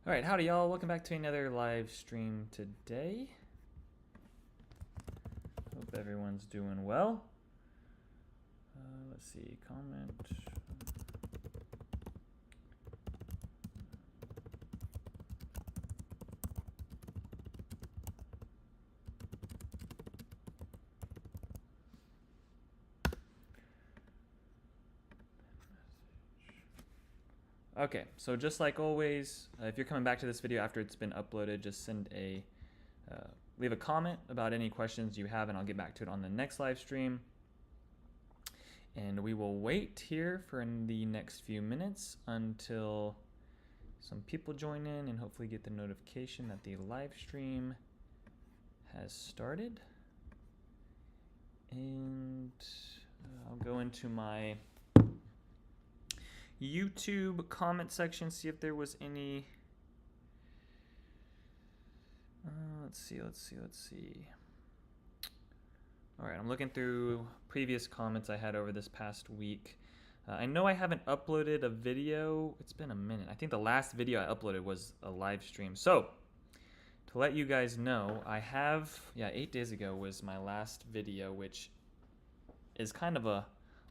All right, howdy y'all. Welcome back to another live stream today. Hope everyone's doing well. Let's see, comment. Okay, so just like always, if you're coming back to this video after it's been uploaded, just leave a comment about any questions you have, and I'll get back to it on the next live stream. And we will wait here for the next few minutes until some people join in and hopefully get the notification that the live stream has started. And I'll go into my YouTube comment section, see if there was any. Let's see. All right, I'm looking through previous comments I had over this past week. I know I haven't uploaded a video. It's been a minute. I think the last video I uploaded was a live stream. So to let you guys know, I have, 8 days ago was my last video, which is kind of a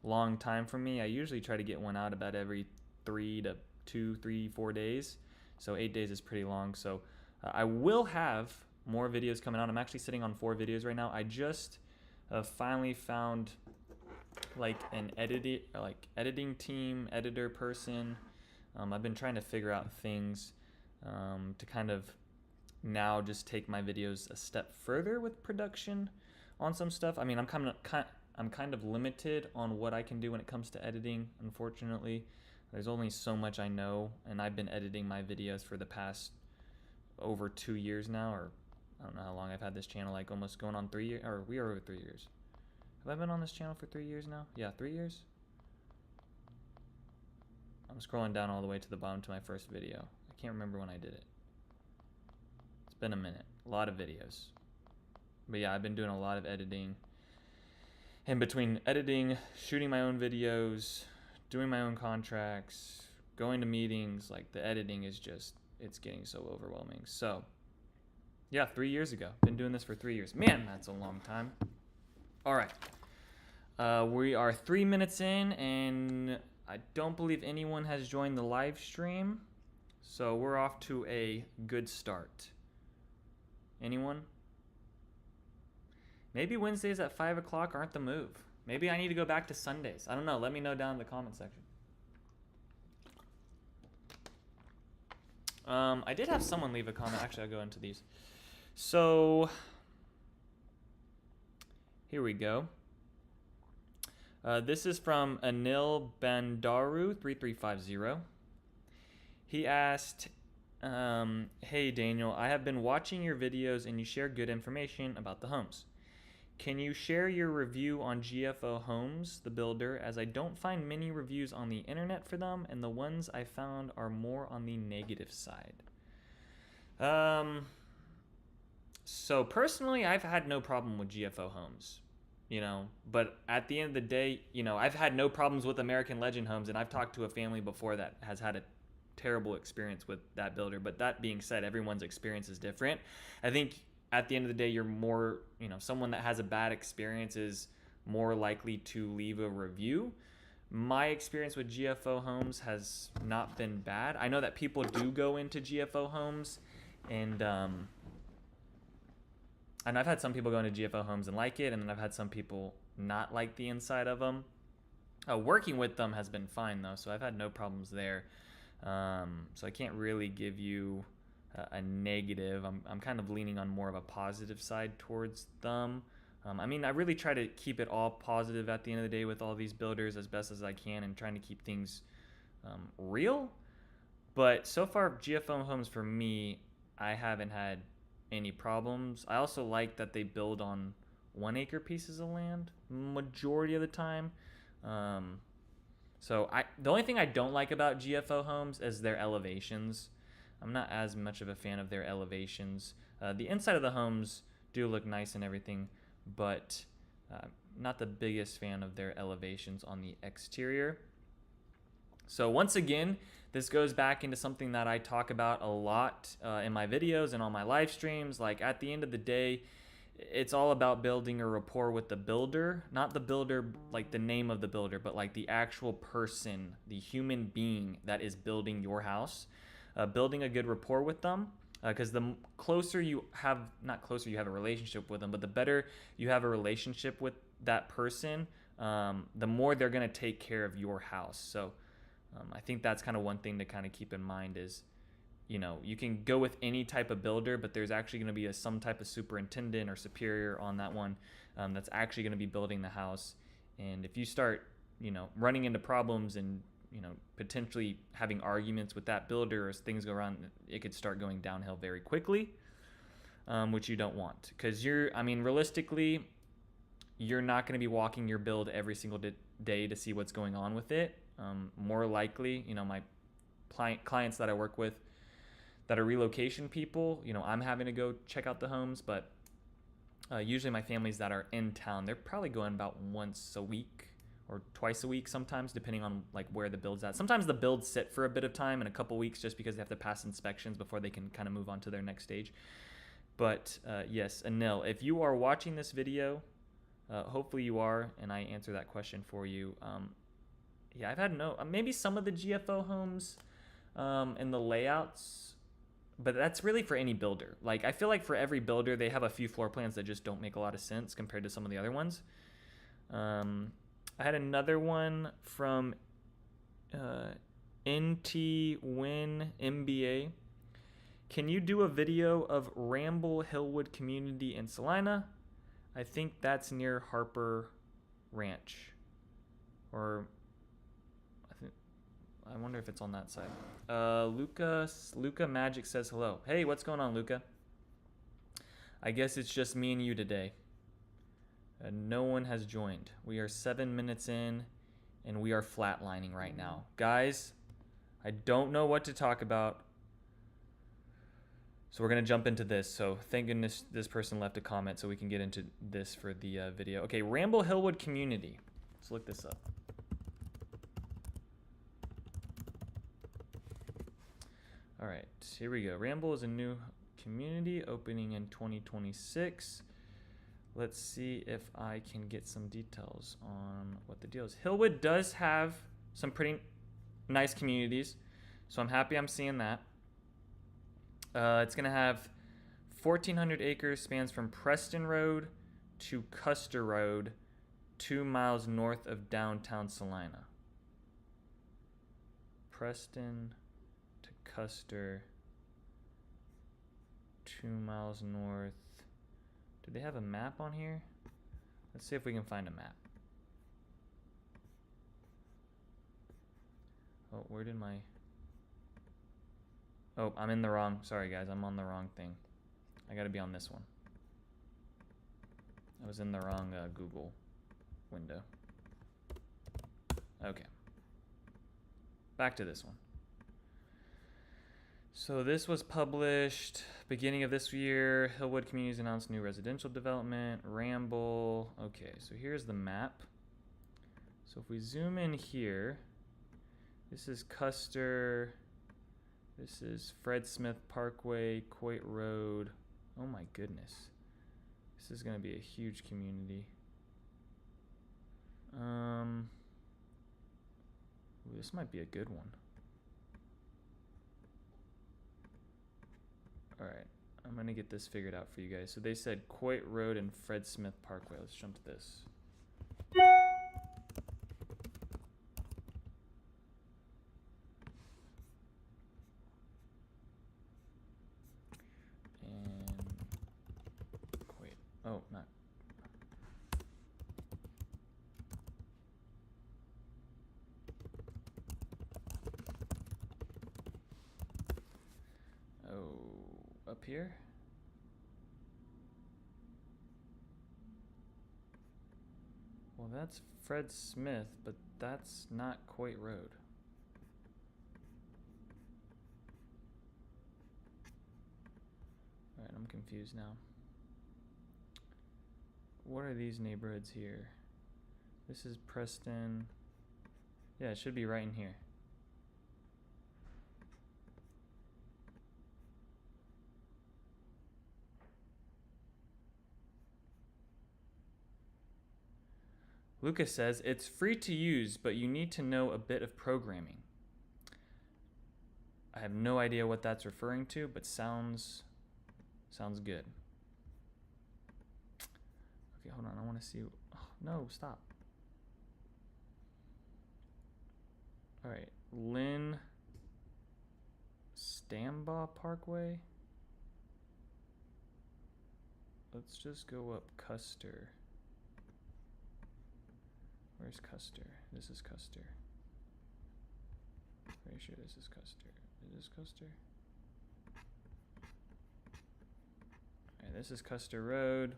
long time for me. I usually try to get one out about every 3 to 4 days. So 8 days is pretty long. So I will have more videos coming out. I'm actually sitting on 4 videos right now. I just finally found like an editing team, editor person. I've been trying to figure out things to kind of now just take my videos a step further with production on some stuff. I mean, I'm kind of limited on what I can do when it comes to editing, unfortunately. There's only so much I know, and I've been editing my videos for the past over 2 years now, or I don't know how long I've had this channel, like almost going on 3 years, or we are over 3 years. Have I been on this channel for 3 years now? Yeah, 3 years? I'm scrolling down all the way to the bottom to my first video. I can't remember when I did it. It's been a minute. A lot of videos. But yeah, I've been doing a lot of editing. And between editing, shooting my own videos, doing my own contracts, going to meetings, like the editing is just, it's getting so overwhelming. So yeah, 3 years ago. Been doing this for 3 years. Man, that's a long time. All right. We are 3 minutes in, and I don't believe anyone has joined the live stream. So we're off to a good start. Anyone? Maybe Wednesdays at 5 o'clock aren't the move. Maybe I need to go back to Sundays. I don't know. Let me know down in the comment section. I did have someone leave a comment. Actually, I'll go into these. So here we go. This is from Anil Bandaru 3350. He asked, hey Daniel, I have been watching your videos and you share good information about the homes. Can you share your review on GFO Homes, the builder, as I don't find many reviews on the internet for them, and the ones I found are more on the negative side? So personally, I've had no problem with GFO Homes, but at the end of the day, I've had no problems with American Legend Homes, and I've talked to a family before that has had a terrible experience with that builder. But that being said, everyone's experience is different. I think at the end of the day, you're more, someone that has a bad experience is more likely to leave a review. My experience with GFO Homes has not been bad. I know that people do go into GFO Homes, and I've had some people go into GFO Homes and like it, and then I've had some people not like the inside of them. Working with them has been fine, though, so I've had no problems there. So I can't really give you a negative. I'm kind of leaning on more of a positive side towards them. I mean, I really try to keep it all positive at the end of the day with all these builders as best as I can, and trying to keep things real. But so far, GFO Homes for me, I haven't had any problems. I also like that they build on 1 acre pieces of land majority of the time. So the only thing I don't like about GFO Homes is their elevations. I'm not as much of a fan of their elevations. The inside of the homes do look nice and everything, but not the biggest fan of their elevations on the exterior. So once again, this goes back into something that I talk about a lot in my videos and on my live streams. Like at the end of the day, it's all about building a rapport with the builder, not the builder like the name of the builder, but like the actual person, the human being that is building your house. Building a good rapport with them, because the closer you have, not closer you have a relationship with them, but the better you have a relationship with that person, the more they're going to take care of your house. So I think that's kind of one thing to kind of keep in mind is, you know, you can go with any type of builder, but there's actually going to be some type of superintendent or superior on that one that's actually going to be building the house. And if you start, you know, running into problems and, you know, potentially having arguments with that builder as things go around, it could start going downhill very quickly, which you don't want. Because realistically, you're not going to be walking your build every single day to see what's going on with it. More likely, you know, my clients that I work with that are relocation people, you know, I'm having to go check out the homes, but usually my families that are in town, they're probably going about once a week or twice a week sometimes, depending on like where the build's at. Sometimes the builds sit for a bit of time, in a couple weeks, just because they have to pass inspections before they can kind of move on to their next stage. But yes, Anil, if you are watching this video, hopefully you are, and I answer that question for you. Yeah, I've had maybe some of the GFO homes and the layouts, but that's really for any builder. Like, I feel like for every builder, they have a few floor plans that just don't make a lot of sense compared to some of the other ones. I had another one from NT Win MBA. Can you do a video of Ramble Hillwood community in Salina? I think that's near Harper Ranch. Or I wonder if it's on that side. Luca Magic says hello. Hey, what's going on, Luca? I guess it's just me and you today. No one has joined. We are 7 minutes in, and we are flatlining right now. Guys, I don't know what to talk about, so we're going to jump into this. So thank goodness this person left a comment so we can get into this for the video. Okay, Ramble Hillwood community. Let's look this up. All right, here we go. Ramble is a new community opening in 2026. Let's see if I can get some details on what the deal is. Hillwood does have some pretty nice communities, so I'm happy I'm seeing that. It's going to have 1,400 acres, spans from Preston Road to Custer Road, 2 miles north of downtown Salina. Preston to Custer, 2 miles north. Do they have a map on here? Let's see if we can find a map. Oh, where did my... Oh, I'm in the wrong... Sorry, guys. I'm on the wrong thing. I gotta be on this one. I was in the wrong Google window. Okay. Back to this one. So this was published beginning of this year. Hillwood Communities announced new residential development. Ramble. Okay, so here's the map. So if we zoom in here, this is Custer. This is Fred Smith Parkway, Coit Road. Oh my goodness. This is going to be a huge community. Ooh, this might be a good one. Alright, I'm going to get this figured out for you guys. So they said Coit Road and Fred Smith Parkway. Let's jump to this. And Coit. Oh, not. Up here. Well, that's Fred Smith, but that's not Coit Road. Alright, I'm confused now. What are these neighborhoods here? This is Preston. Yeah, it should be right in here. Lucas says, it's free to use, but you need to know a bit of programming. I have no idea what that's referring to, but sounds good. Okay, hold on. I want to see. Oh, no, stop. All right, Lynn Stambaugh Parkway. Let's just go up Custer. Where's Custer? This is Custer. Pretty sure this is Custer. Is this Custer? Alright, this is Custer Road.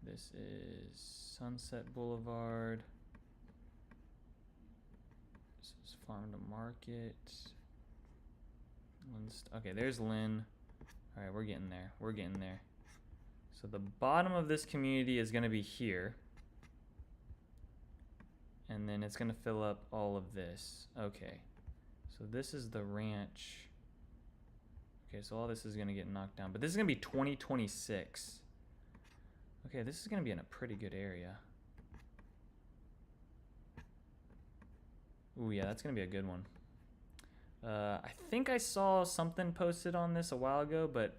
This is Sunset Boulevard. This is Farm to Market. Okay, there's Lynn. Alright, we're getting there. We're getting there. So the bottom of this community is going to be here. And then it's going to fill up all of this. Okay. So this is the ranch. Okay, so all this is going to get knocked down. But this is going to be 2026. Okay, this is going to be in a pretty good area. Ooh, yeah, that's going to be a good one. I think I saw something posted on this a while ago, but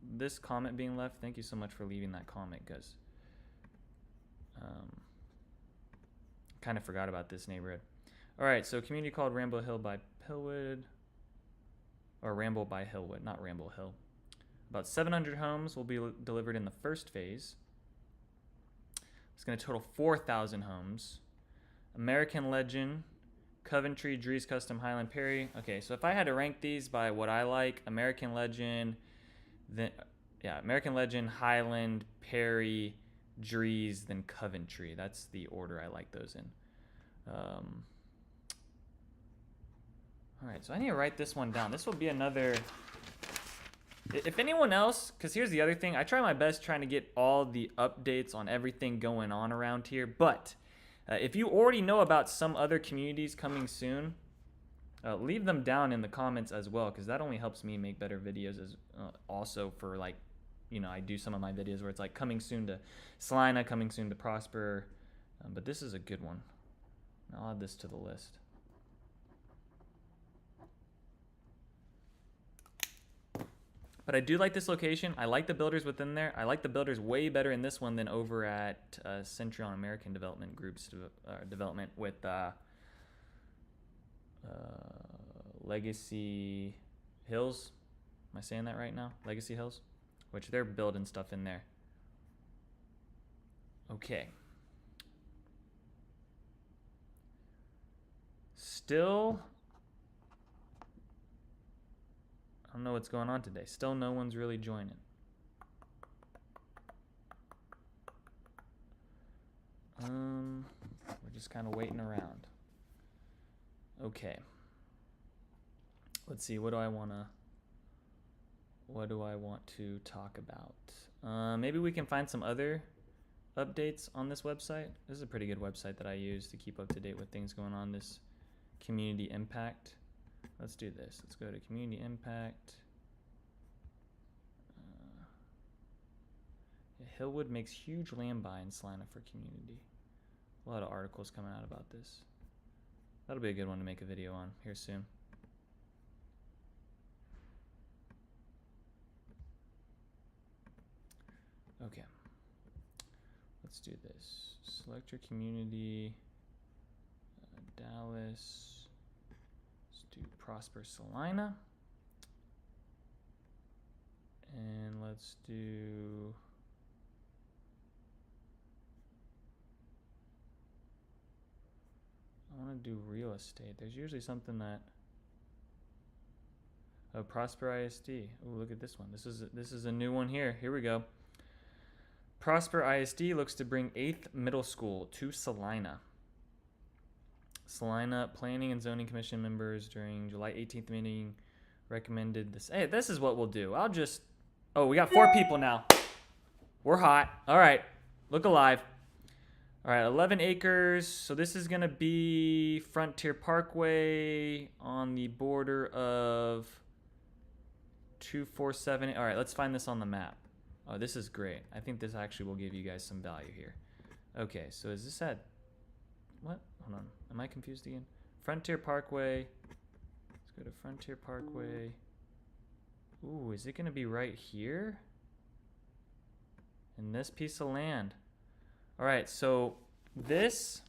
this comment being left, thank you so much for leaving that comment, guys. Kind of forgot about this neighborhood. All right, so community called Ramble Hill by Hillwood, or Ramble by Hillwood, not Ramble Hill. About 700 homes will be delivered in the first phase. It's going to total 4,000 homes. American Legend, Coventry, Drees Custom, Highland, Perry. Okay, so if I had to rank these by what I like, American Legend, then yeah, American Legend, Highland, Perry, Drees, then Coventry. That's the order I like those in. All right, so I need to write this one down. This will be another. If anyone else, because here's the other thing, I try my best trying to get all the updates on everything going on around here, but if you already know about some other communities coming soon, leave them down in the comments as well, because that only helps me make better videos as also for, like, you know, I do some of my videos where it's like coming soon to Salina, coming soon to Prosper, but this is a good one. I'll add this to the list. But I do like this location. I like the builders within there. I like the builders way better in this one than over at Century on American Development Group's development with Legacy Hills. Am I saying that right now? Legacy Hills? Which they're building stuff in there. Okay. Still, I don't know what's going on today. Still no one's really joining. We're just kind of waiting around. Okay. Let's see, what do I want to talk about? Maybe we can find some other updates on this website. This is a pretty good website that I use to keep up to date with things going on, this community impact. Let's do this. Let's go to community impact. Hillwood makes huge land buy in Salina for community. A lot of articles coming out about this. That'll be a good one to make a video on here soon. Okay. Let's do this. Select your community. Dallas. Let's do Prosper Salina. And let's do I want to do real estate. There's usually something that Prosper ISD. Oh, look at this one. This is a new one here. Here we go. Prosper ISD looks to bring 8th middle school to Salina. Salina Planning and Zoning Commission members during July 18th meeting recommended this. Hey, this is what we'll do. Oh, we got 4 people now. We're hot. All right. Look alive. All right, 11 acres. So this is going to be Frontier Parkway on the border of 247. All right, let's find this on the map. Oh, this is great. I think this actually will give you guys some value here. Okay, so is this at... What? Hold on. Am I confused again? Frontier Parkway. Let's go to Frontier Parkway. Ooh, is it going to be right here? In this piece of land. All right, so this...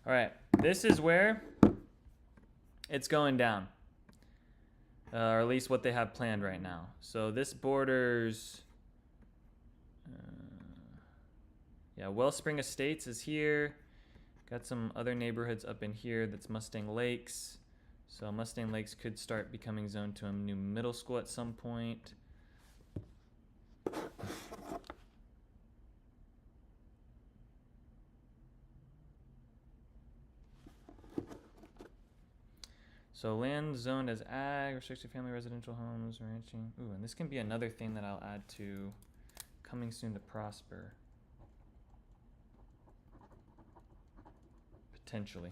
All right, this is where it's going down. Or at least what they have planned right now. So this borders... yeah, Wellspring Estates is here. Got some other neighborhoods up in here. That's Mustang Lakes. So Mustang Lakes could start becoming zoned to a new middle school at some point. So land zoned as ag, restricted family residential homes, ranching. Ooh, and this can be another thing that I'll add to coming soon to prosper. Potentially.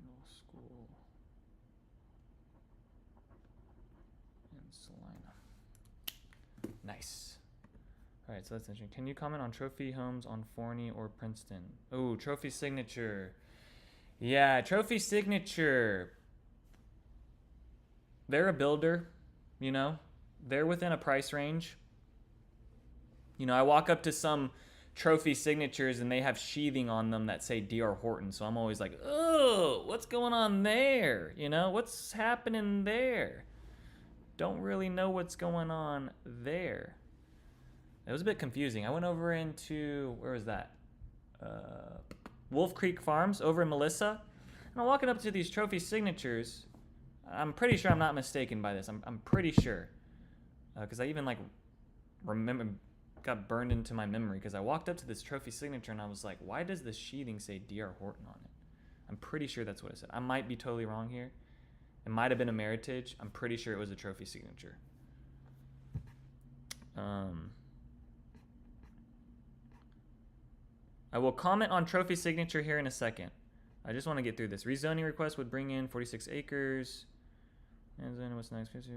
Middle school in Salina. Nice. All right, so that's interesting. Can you comment on trophy homes on Forney or Princeton? Oh, trophy signature. Yeah, trophy signature. They're a builder, you know. They're within a price range. You know, I walk up to some trophy signatures and they have sheathing on them that say D.R. Horton. So I'm always like, oh, what's going on there? You know, what's happening there? Don't really know what's going on there. It was a bit confusing. I went over into, where was that? Wolf Creek Farms over in Melissa. And I'm walking up to these trophy signatures. I'm pretty sure I'm not mistaken by this. I'm pretty sure. Because I even like remember, got burned into my memory because I walked up to this trophy signature and I was like, why does this sheathing say D.R. Horton on it? I'm pretty sure that's what it said. I might be totally wrong here. It might have been a Meritage. I'm pretty sure it was a trophy signature. I will comment on trophy signature here in a second. I just want to get through this. Rezoning request would bring in 46 acres. And then what's next? 26.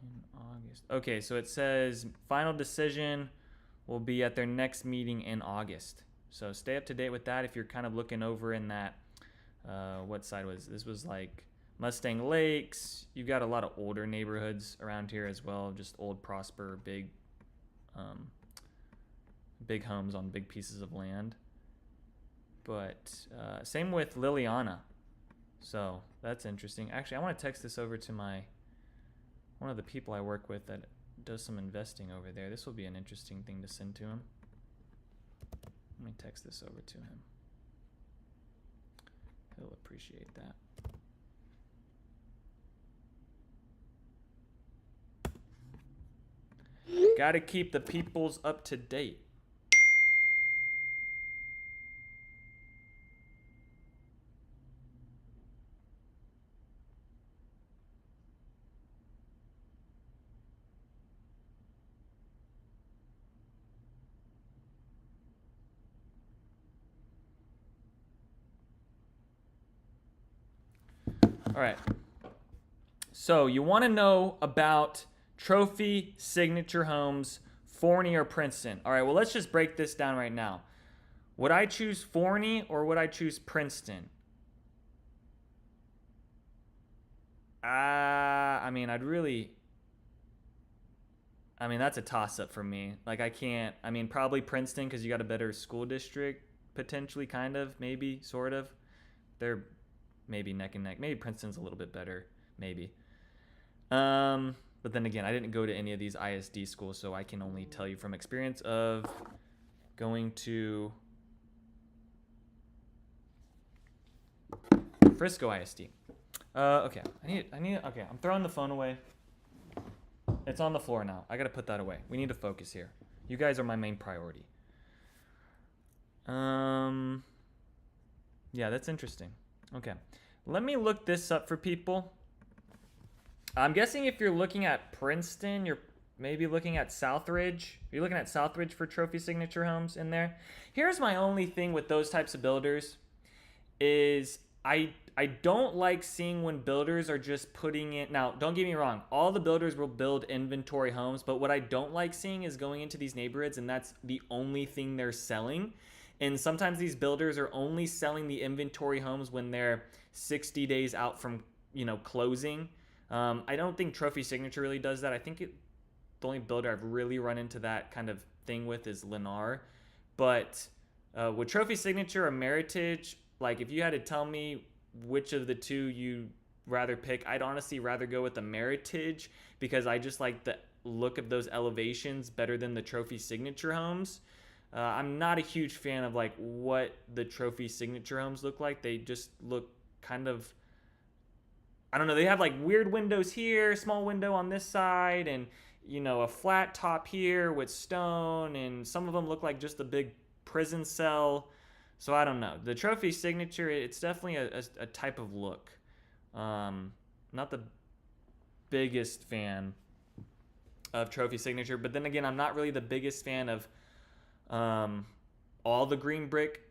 In August. Okay, so it says final decision will be at their next meeting in August. So stay up to date with that if you're kind of looking over in that, what side was this? Was like Mustang Lakes. You've got a lot of older neighborhoods around here as well, just old, prosper, big homes on big pieces of land. But same with Liliana. So that's interesting. Actually, I want to text this over to one of the people I work with that does some investing over there. This will be an interesting thing to send to him. Let me text this over to him. He'll appreciate that. Gotta keep the peoples up to date. All right. So you want to know about trophy signature homes, Forney or Princeton. All right, well, let's just break this down right now. Would I choose Forney or would I choose Princeton? I mean, that's a toss-up for me. Like, I can't, probably Princeton because you got a better school district, potentially, kind of, maybe, sort of. They're maybe neck and neck. Maybe Princeton's a little bit better, maybe. But then again, I didn't go to any of these ISD schools, so I can only tell you from experience of going to Frisco ISD. Okay, okay, I'm throwing the phone away. It's on the floor now. I gotta put that away. We need to focus here. You guys are my main priority. Yeah, that's interesting. Okay, let me look this up for people. I'm guessing if you're looking at Princeton, you're maybe looking at Southridge. You're looking at Southridge for trophy signature homes in there. Here's my only thing with those types of builders is I don't like seeing when builders are just putting in. Now, don't get me wrong, all the builders will build inventory homes, but what I don't like seeing is going into these neighborhoods and that's the only thing they're selling. And sometimes these builders are only selling the inventory homes when they're 60 days out from, closing. I don't think Trophy Signature really does that. I think the only builder I've really run into that kind of thing with is Lennar. But with Trophy Signature or Meritage, like if you had to tell me which of the two you'd rather pick, I'd honestly rather go with the Meritage because I just like the look of those elevations better than the Trophy Signature homes. I'm not a huge fan of like what the Trophy Signature homes look like. They just look kind of, I don't know, they have like weird windows here, small window on this side, and a flat top here with stone, and some of them look like just a big prison cell. So I don't know. The Trophy Signature, it's definitely a type of look. Not the biggest fan of Trophy Signature, but then again, I'm not really the biggest fan of all the green brick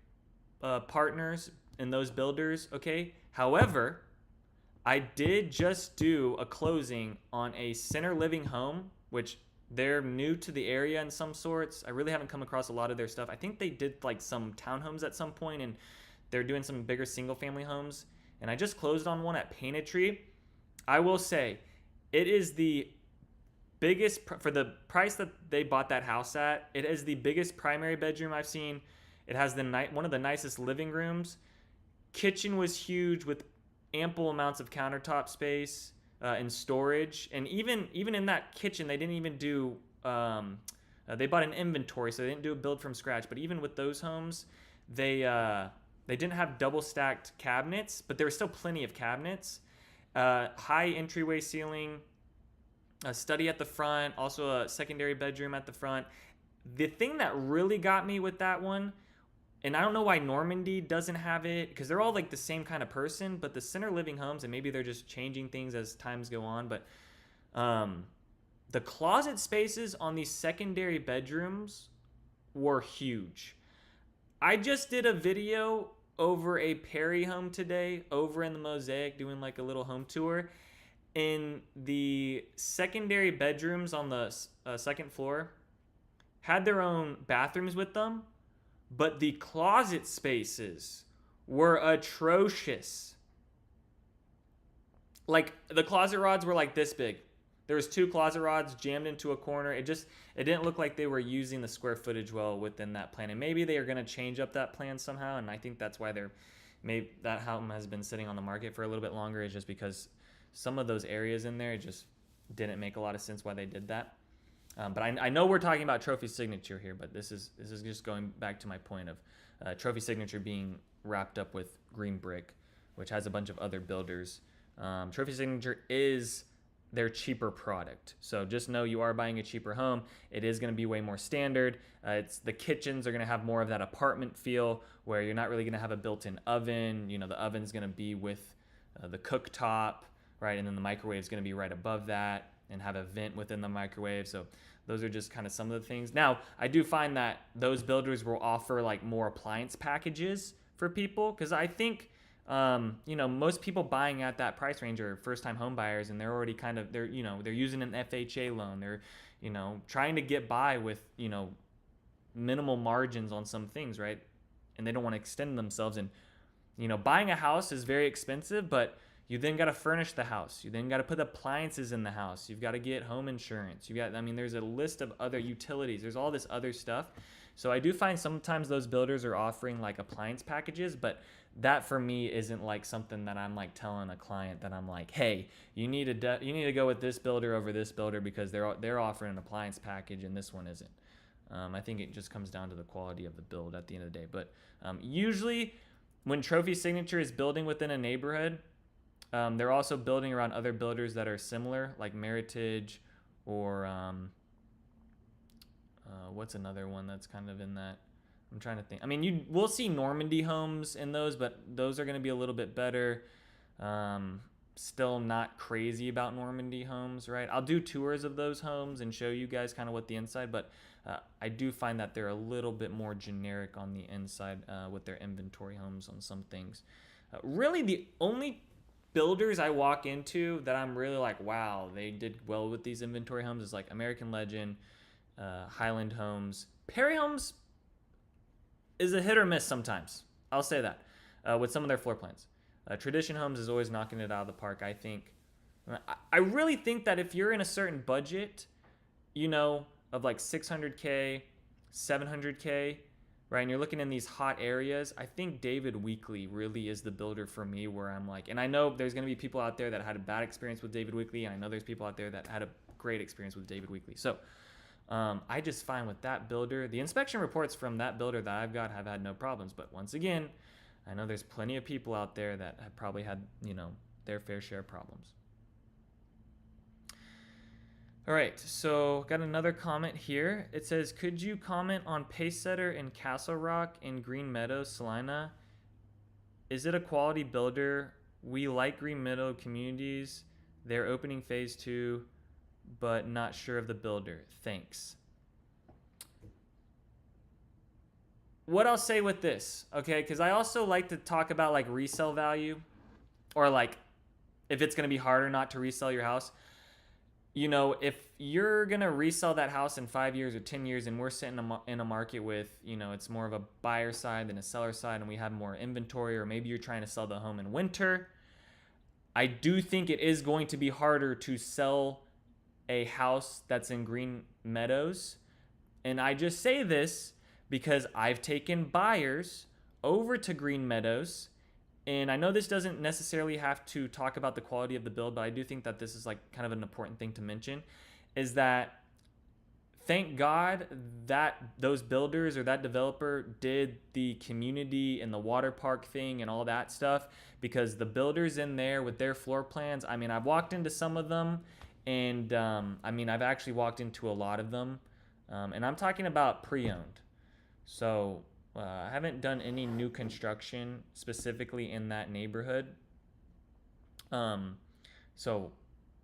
partners and those builders, okay? However, I did just do a closing on a center living home, which they're new to the area in some sorts. I really haven't come across a lot of their stuff. I think they did like some townhomes at some point, and they're doing some bigger single family homes. And I just closed on one at Painted Tree. I will say, it is the biggest, for the price that they bought that house at, it is the biggest primary bedroom I've seen. It has one of the nicest living rooms. Kitchen was huge with ample amounts of countertop space and storage. And even in that kitchen, they didn't even do, they bought an inventory, so they didn't do a build from scratch. But even with those homes, they didn't have double stacked cabinets, but there was still plenty of cabinets. High entryway ceiling, a study at the front, also a secondary bedroom at the front. The thing that really got me with that one, and I don't know why Normandy doesn't have it, because they're all like the same kind of person, but the center living homes, and maybe they're just changing things as times go on, but the closet spaces on these secondary bedrooms were huge. I just did a video over a Perry home today, over in the Mosaic, doing like a little home tour. In the secondary bedrooms on the second floor had their own bathrooms with them, but the closet spaces were atrocious. Like the closet rods were like this big. There was 2 closet rods jammed into a corner. It didn't look like they were using the square footage well within that plan. And maybe they are going to change up that plan somehow. And I think that's why that home has been sitting on the market for a little bit longer, is just because some of those areas in there, it just didn't make a lot of sense why they did that. But I know we're talking about Trophy Signature here, but this is just going back to my point of Trophy Signature being wrapped up with green brick, which has a bunch of other builders. Trophy Signature is their cheaper product. So just know you are buying a cheaper home. It is going to be way more standard. The kitchens are going to have more of that apartment feel, where you're not really going to have a built-in oven. The oven's going to be with the cooktop, right? And then the microwave is going to be right above that and have a vent within the microwave. So those are just kind of some of the things. Now, I do find that those builders will offer like more appliance packages for people, because I think most people buying at that price range are first-time home buyers, and they're already they're using an FHA loan. They're trying to get by with minimal margins on some things, right? And they don't want to extend themselves. And buying a house is very expensive, but you then got to furnish the house. You then got to put appliances in the house. You've got to get home insurance. There's a list of other utilities. There's all this other stuff. So I do find sometimes those builders are offering like appliance packages, but that for me isn't like something that I'm like telling a client that I'm like, hey, you need to go with this builder over this builder because they're offering an appliance package and this one isn't. I think it just comes down to the quality of the build at the end of the day. But usually when Trophy Signature is building within a neighborhood, they're also building around other builders that are similar, like Meritage, or what's another one that's kind of in that? I'm trying to think. I mean, we'll see Normandy homes in those, but those are going to be a little bit better. still not crazy about Normandy homes, right? I'll do tours of those homes and show you guys kind of what the inside, but I do find that they're a little bit more generic on the inside with their inventory homes on some things. Really, the only builders I walk into that I'm really like, wow, they did well with these inventory homes is like American Legend, Highland Homes. Perry Homes is a hit or miss sometimes. I'll say that with some of their floor plans. Tradition Homes is always knocking it out of the park, I think. I really think that if you're in a certain budget, of like 600K, 700K, right, and you're looking in these hot areas, I think David Weekley really is the builder for me where I'm like, and I know there's going to be people out there that had a bad experience with David Weekley, and I know there's people out there that had a great experience with David Weekley. So I just find with that builder, the inspection reports from that builder that I've got have had no problems. But once again, I know there's plenty of people out there that have probably had, their fair share of problems. All right, so got another comment here. It says, could you comment on Pacesetter in Castle Rock in Green Meadows, Salina? Is it a quality builder? We like Green Meadow communities. They're opening phase 2, but not sure of the builder. Thanks. What I'll say with this, okay, because I also like to talk about like resale value, or like if it's going to be harder not to resell your house. If you're going to resell that house in 5 years or 10 years and we're sitting in a market with, it's more of a buyer side than a seller side and we have more inventory, or maybe you're trying to sell the home in winter, I do think it is going to be harder to sell a house that's in Green Meadows. And I just say this because I've taken buyers over to Green Meadows. And I know this doesn't necessarily have to talk about the quality of the build, but I do think that this is like kind of an important thing to mention, is that thank God that those builders or that developer did the community and the water park thing and all that stuff, because the builders in there with their floor plans, I mean, I've walked into some of them, and I've actually walked into a lot of them, and I'm talking about pre-owned. So I haven't done any new construction specifically in that neighborhood. So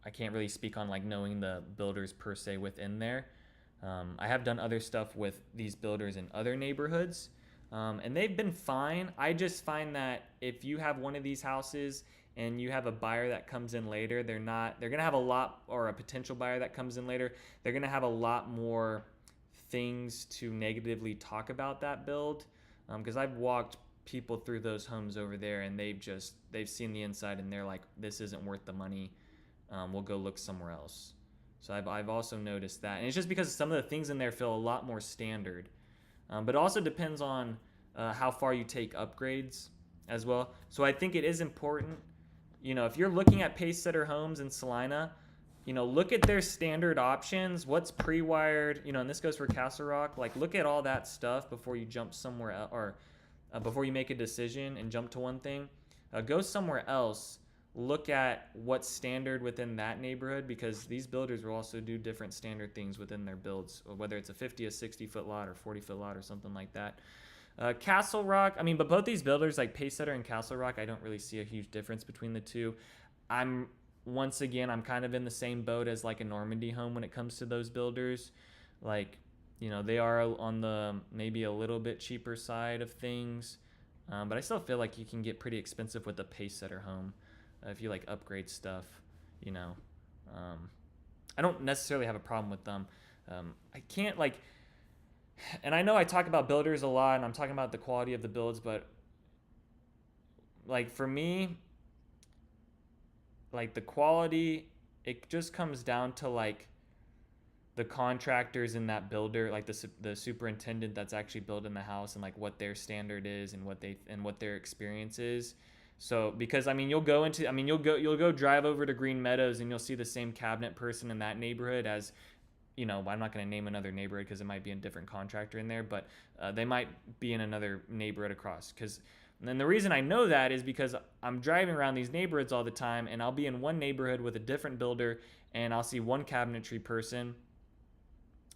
I can't really speak on like knowing the builders per se within there. I have done other stuff with these builders in other neighborhoods, and they've been fine. I just find that if you have one of these houses and you have a buyer that comes in later, they're going to have a lot, or a potential buyer that comes in later, they're going to have a lot more things to negatively talk about that build, because I've walked people through those homes over there and they've seen the inside and they're like, this isn't worth the money, we'll go look somewhere else. So I've also noticed that, and it's just because some of the things in there feel a lot more standard, but it also depends on how far you take upgrades as well. So I think it is important, if you're looking at Pacesetter homes in Salina, look at their standard options, what's pre-wired, and this goes for Castle Rock. Like, look at all that stuff before you jump somewhere else, or before you make a decision and jump to one thing. Go somewhere else, look at what's standard within that neighborhood, because these builders will also do different standard things within their builds, whether it's a 50, a 60-foot lot or 40-foot lot or something like that. Castle Rock, but both these builders, like Pacesetter and Castle Rock, I don't really see a huge difference between the two. Once again, I'm kind of in the same boat as like a Normandy home when it comes to those builders. Like, they are on the maybe a little bit cheaper side of things, but I still feel like you can get pretty expensive with a Pacesetter home if you like upgrade stuff. I don't necessarily have a problem with them. I can't like, and I know I talk about builders a lot and I'm talking about the quality of the builds, but like for me, like the quality, it just comes down to like the contractors in that builder, like the superintendent that's actually building the house, and like what their standard is and what their experience is. So because you'll go drive over to Green Meadows and you'll see the same cabinet person in that neighborhood as, I'm not going to name another neighborhood because it might be a different contractor in there, but they might be in another neighborhood across. And the reason I know that is because I'm driving around these neighborhoods all the time, and I'll be in one neighborhood with a different builder, and I'll see one cabinetry person,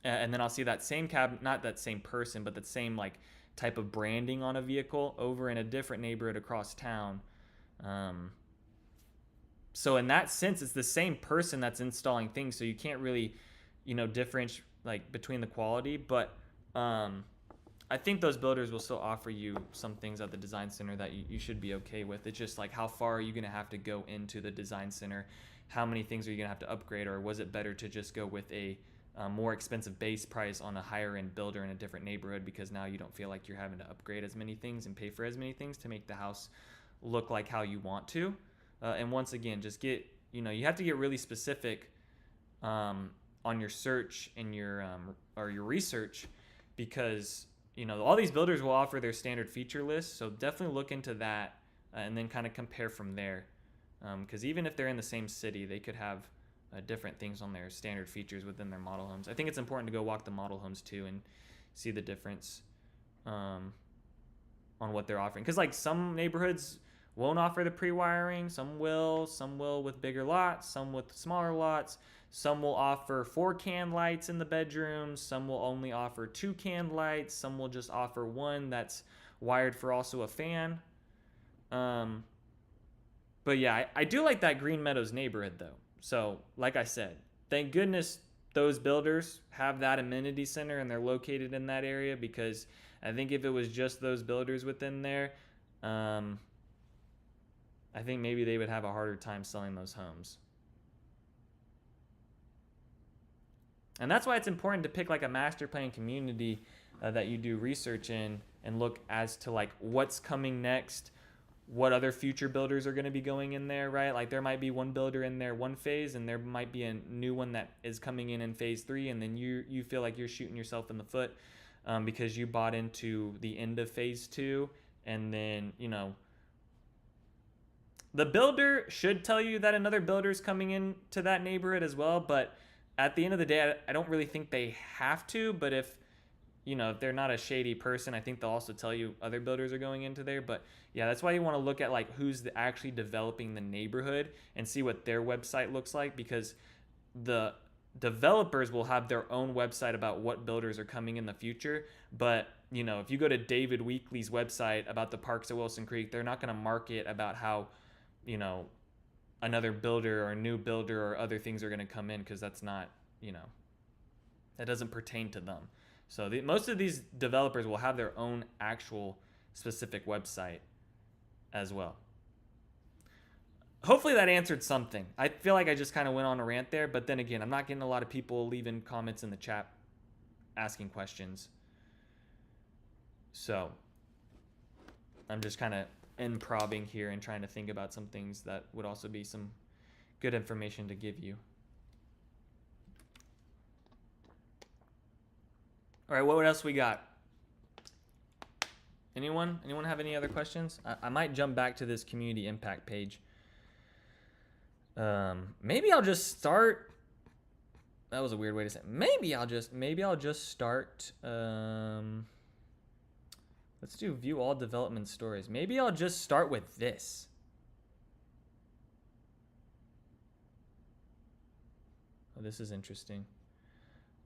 and then I'll see that same not that same person, but that same like type of branding on a vehicle over in a different neighborhood across town. So in that sense, it's the same person that's installing things. So you can't really, differentiate like between the quality. But I think those builders will still offer you some things at the design center that you should be okay with. It's just like, how far are you going to have to go into the design center? How many things are you going to have to upgrade? Or was it better to just go with a more expensive base price on a higher end builder in a different neighborhood, because now you don't feel like you're having to upgrade as many things and pay for as many things to make the house look like how you want to. And once again, just get, you have to get really specific on your search and your research, because all these builders will offer their standard feature list. So definitely look into that and then kind of compare from there, because even if they're in the same city, they could have different things on their standard features within their model homes. I think it's important to go walk the model homes too and see the difference on what they're offering, because like some neighborhoods won't offer the pre-wiring, some will with bigger lots, some with smaller lots. Some will offer 4 can lights in the bedrooms, some will only offer 2 can lights, some will just offer one that's wired for also a fan. But yeah, I do like that Green Meadows neighborhood though. So like I said, thank goodness those builders have that amenity center and they're located in that area, because I think if it was just those builders within there, I think maybe they would have a harder time selling those homes. And that's why it's important to pick like a master plan community that you do research in and look as to like what's coming next, what other future builders are going to be going in there, right? Like there might be one builder in there one phase, and there might be a new one that is coming in phase 3, and then you feel like you're shooting yourself in the foot because you bought into the end of phase 2, and then the builder should tell you that another builder is coming into that neighborhood as well, but at the end of the day, I don't really think they have to. But if they're not a shady person, I think they'll also tell you other builders are going into there. But yeah, that's why you want to look at like who's actually developing the neighborhood and see what their website looks like, because the developers will have their own website about what builders are coming in the future. But if you go to David Weekley's website about the parks at Wilson Creek, they're not going to market about how another builder or a new builder or other things are going to come in, because that's not, that doesn't pertain to them. So most of these developers will have their own actual specific website as well. Hopefully that answered something. I feel like I just kind of went on a rant there, but then again, I'm not getting a lot of people leaving comments in the chat asking questions. So I'm just kind of improvising here and trying to think about some things that would also be some good information to give you. All right, what else we got? Anyone have any other questions? I might jump back to this community impact page. Maybe I'll just start. That was a weird way to say it. Maybe I'll just start. Let's do view all development stories. Maybe I'll just start with this. Oh, this is interesting.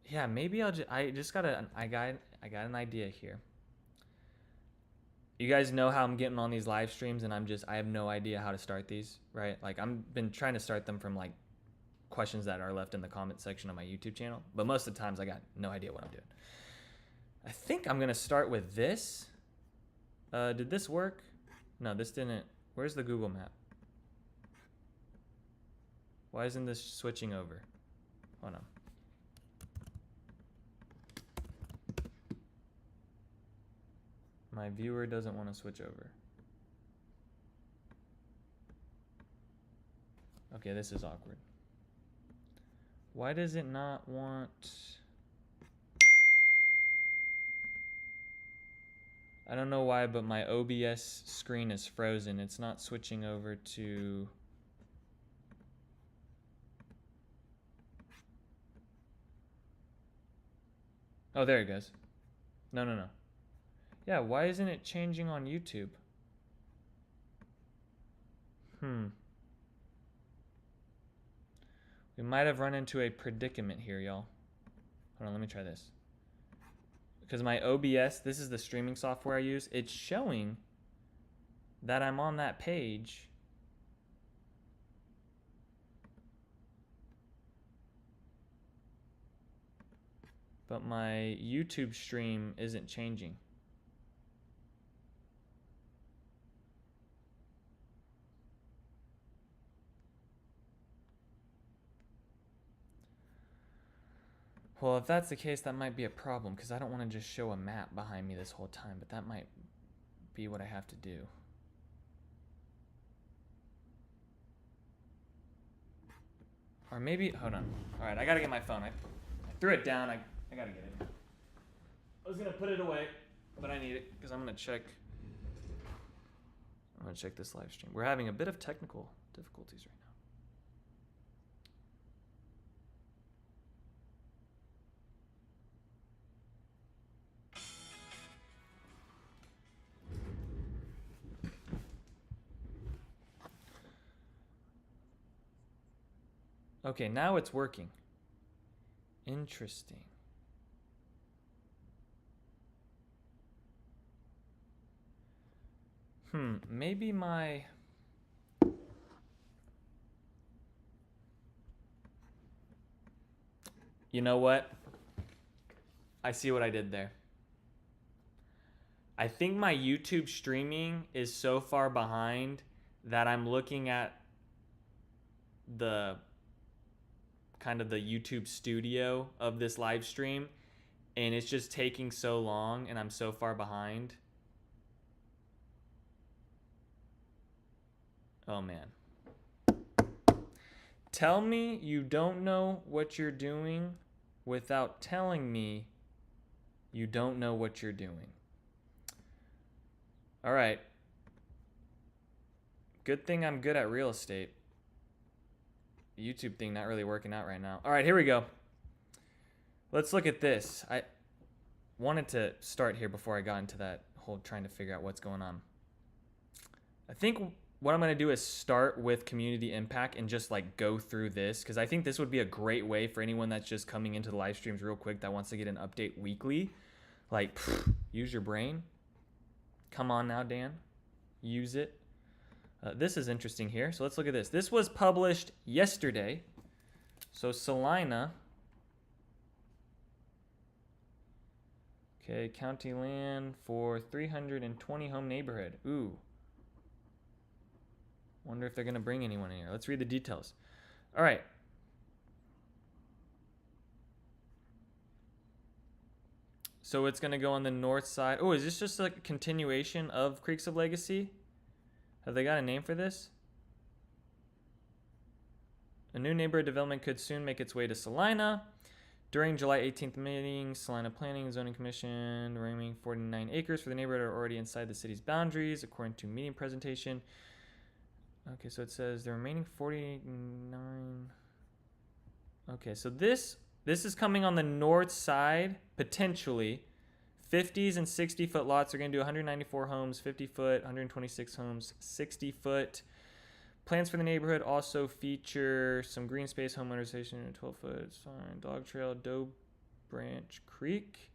Yeah, maybe I got an idea here. You guys know how I'm getting on these live streams and I have no idea how to start these, right? Like I've been trying to start them from like questions that are left in the comment section of my YouTube channel, but most of the times I got no idea what I'm doing. I think I'm going to start with this. Did this work? No, this didn't. Where's the Google map? Why isn't this switching over? Hold on. My viewer doesn't want to switch over. Okay, this is awkward. Why does it not want... I don't know why, but my OBS screen is frozen. It's not switching over to... Oh, there it goes. No. Yeah, why isn't it changing on YouTube? We might have run into a predicament here, y'all. Hold on, let me try this. Because my OBS, this is the streaming software I use, it's showing that I'm on that page. but my YouTube stream isn't changing. Well, if that's the case, that might be a problem because I don't want to just show a map behind me this whole time, but that might be what I have to do. Or maybe, hold on. All right, I gotta get my phone. I threw it down. I gotta get it. I was gonna put it away, but I need it because I'm gonna check this live stream. We're having a bit of technical difficulties right now. Okay, now it's working. Interesting. Maybe my... You know what? I see what I did there. I think my YouTube streaming is so far behind that I'm looking at the kind of the YouTube studio of this live stream and it's just taking so long and I'm so far behind. Oh man. Tell me you don't know what you're doing without telling me you don't know what you're doing. All right. Good thing I'm good at real estate. The YouTube thing not really working out right now. All right, here we go. Let's look at this. I wanted to start here before I got into that whole trying to figure out what's going on. I think what I'm going to do is start with community impact and just like go through this because I think this would be a great way for anyone that's just coming into the live streams real quick that wants to get an update weekly. Like, use your brain. Come on now, Dan. Use it. This is interesting here. So let's look at this. This was published yesterday. So Salina. Okay, county land for 320 home neighborhood. Ooh. Wonder if they're going to bring anyone in here. Let's read the details. All right. So it's going to go on the north side. Oh, is this just like a continuation of Creeks of Legacy? Have they got a name for this? A new neighborhood development could soon make its way to Salina. During July 18th meeting, Salina Planning and Zoning Commission, the remaining 49 acres for the neighborhood are already inside the city's boundaries, according to meeting presentation. Okay, so it says the remaining 49. Okay, so this is coming on the north side, potentially. 50s and 60-foot lots are going to do 194 homes, 50-foot, 126 homes, 60-foot. Plans for the neighborhood also feature some green space, homeowner station, and a 12-foot sign, dog trail, Doe Branch Creek.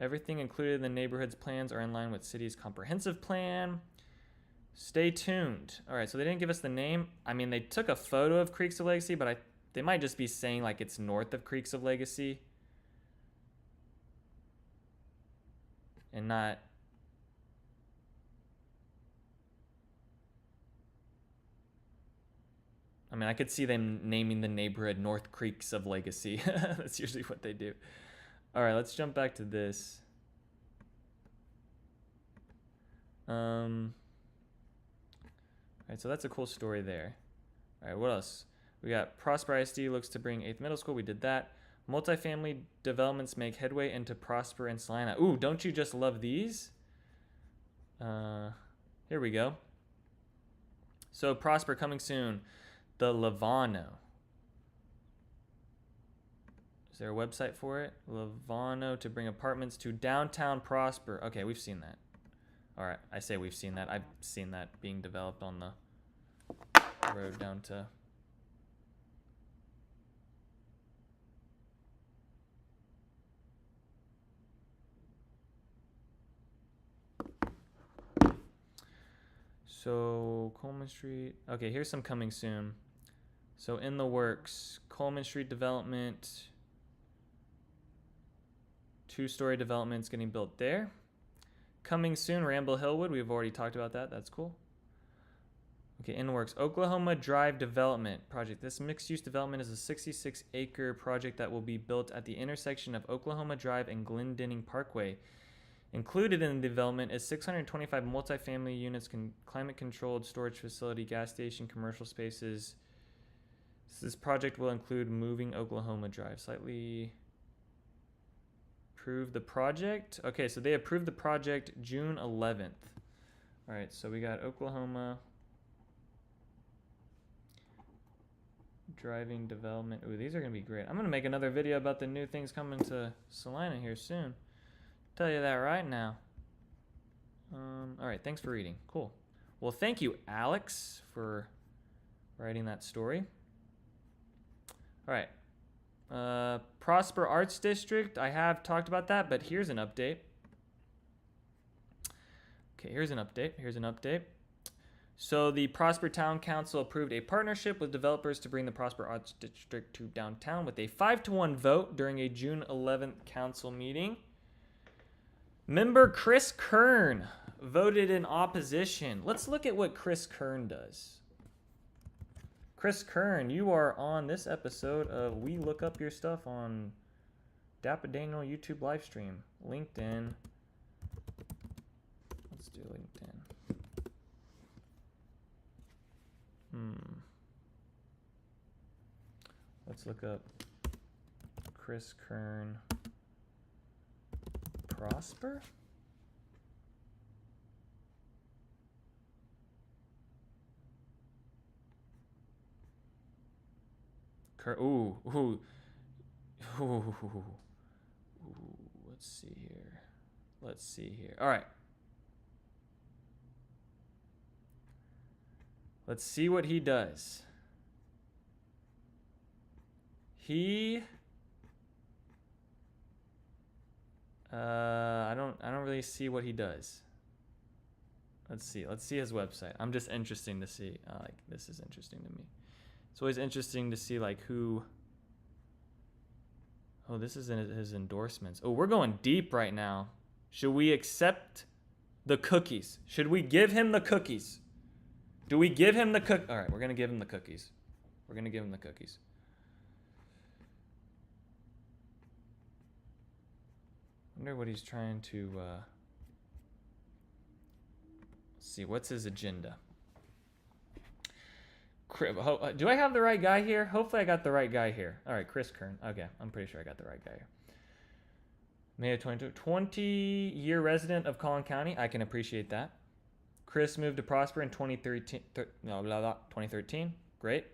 Everything included in the neighborhood's plans are in line with city's comprehensive plan. Stay tuned. All right, so they didn't give us the name. I mean, they took a photo of Creeks of Legacy, but they might just be saying like it's north of Creeks of Legacy. And not... I mean, I could see them naming the neighborhood North Creeks of Legacy. That's usually what they do. All right, let's jump back to this. All right, so that's a cool story there. All right, what else? We got Prosper ISD looks to bring 8th middle school. We did that. Multifamily developments make headway into Prosper and Salina. Ooh, don't you just love these? Here we go. So Prosper coming soon. The Lavano. Is there a website for it? Lavano to bring apartments to downtown Prosper. Okay, we've seen that. All right, I say we've seen that. I've seen that being developed on the road down to... So Coleman Street. Okay, here's some coming soon. So in the works, Coleman Street development. 2-story developments getting built there. Coming soon, Ramble Hillwood. We've already talked about that. That's cool. Okay, in the works, Oklahoma Drive development project. This mixed-use development is a 66-acre project that will be built at the intersection of Oklahoma Drive and Glendenning Parkway. Included in the development is 625 multifamily units, climate-controlled storage facility, gas station, commercial spaces. This project will include moving Oklahoma Drive. Slightly approve the project. Okay, so they approved the project June 11th. All right, so we got Oklahoma driving development. Ooh, these are gonna be great. I'm gonna make another video about the new things coming to Salina here soon. Tell you that right now. All right, thanks for reading. Cool. Well, thank you, Alex, for writing that story. All right. Prosper Arts District. I have talked about that, but here's an update. Okay, here's an update. So the Prosper Town Council approved a partnership with developers to bring the Prosper Arts District to downtown with a 5-1 vote during a June 11th council meeting. Member Chris Kern voted in opposition. Let's look at what Chris Kern does. Chris Kern, you are on this episode of We Look Up Your Stuff on DAPA.DANIEL YouTube livestream. LinkedIn. Let's do LinkedIn. Let's look up Chris Kern Prosper. Ooh. Let's see here. All right. Let's see what he does. I don't really see what he does. Let's see his website. I'm just interesting to see. This is interesting to me. It's always interesting to see who. Oh, this is in his endorsements. Oh, we're going deep right now. Should we accept the cookies? Should we give him the cookies? Do we give him the cook? All right, we're gonna give him the cookies. Wonder what he's trying to. See, what's his agenda? Do I have the right guy here? Hopefully I got the right guy here. All right, Chris Kern. Okay, I'm pretty sure I got the right guy here. May of 22, 20-year resident of Collin County. I can appreciate that. Chris moved to Prosper in 2013. Great.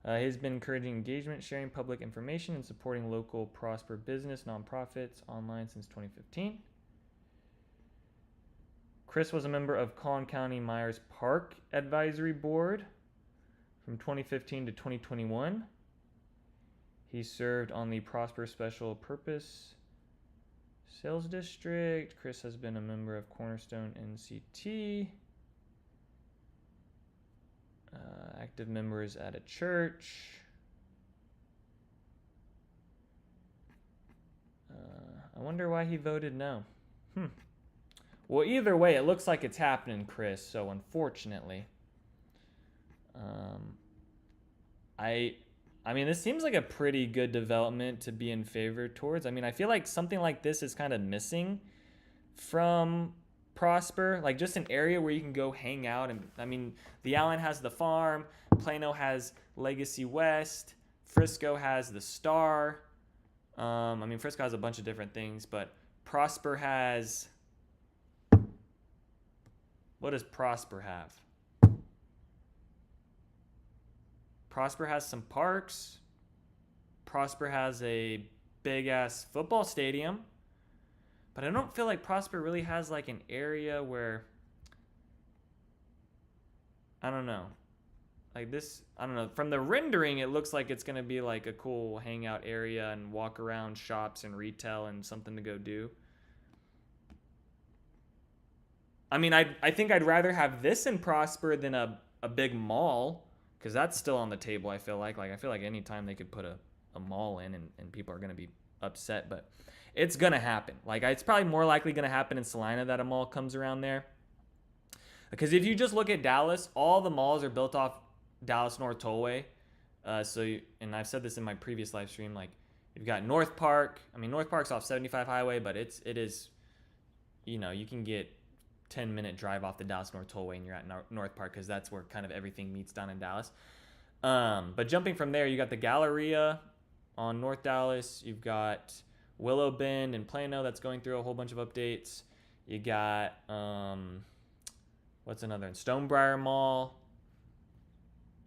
He's been encouraging engagement, sharing public information, and supporting local Prosper business nonprofits online since 2015. Chris was a member of Collin County Myers Park Advisory Board from 2015 to 2021. He served on the Prosper Special Purpose Sales District. Chris has been a member of Cornerstone NCT. Active members at a church. I wonder why he voted no. Well, either way, it looks like it's happening, Chris. So unfortunately, I mean, this seems like a pretty good development to be in favor towards. I mean, I feel like something like this is kind of missing from Prosper, like just an area where you can go hang out. And I mean, the Allen has the farm, Plano has Legacy West, Frisco has the Star. I mean, Frisco has a bunch of different things, but Prosper has. What does Prosper have? Prosper has some parks. Prosper has a big ass football stadium. But I don't feel like Prosper really has like an area where, I don't know. Like this, I don't know. From the rendering, it looks like it's going to be like a cool hangout area and walk around shops and retail and something to go do. I mean, I think I'd rather have this in Prosper than a big mall, because that's still on the table. I feel like I feel like anytime they could put a mall in, and people are gonna be upset, but it's gonna happen. Like, it's probably more likely gonna happen in Salina that a mall comes around there. Because if you just look at Dallas, all the malls are built off Dallas North Tollway. And I've said this in my previous live stream, like, you've got North Park. I mean, North Park's off 75 Highway, but it is, you can get 10-minute drive off the Dallas North Tollway and you're at North Park, because that's where kind of everything meets down in Dallas. But jumping from there, you got the Galleria on North Dallas. You've got Willow Bend and Plano that's going through a whole bunch of updates. You got what's another one? Stonebriar Mall.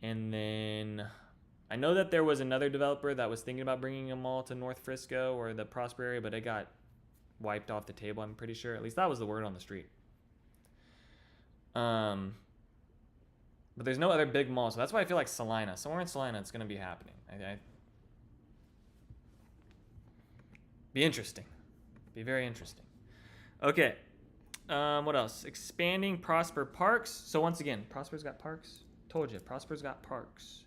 And then I know that there was another developer that was thinking about bringing a mall to North Frisco or the Prosper area, but it got wiped off the table, I'm pretty sure. At least that was the word on the street. But there's no other big malls, so that's why I feel like Salina. Somewhere in Salina, it's going to be happening. Be interesting. Be very interesting. Okay. What else? Expanding Prosper Parks. So once again, Prosper's got parks. Told you, Prosper's got parks.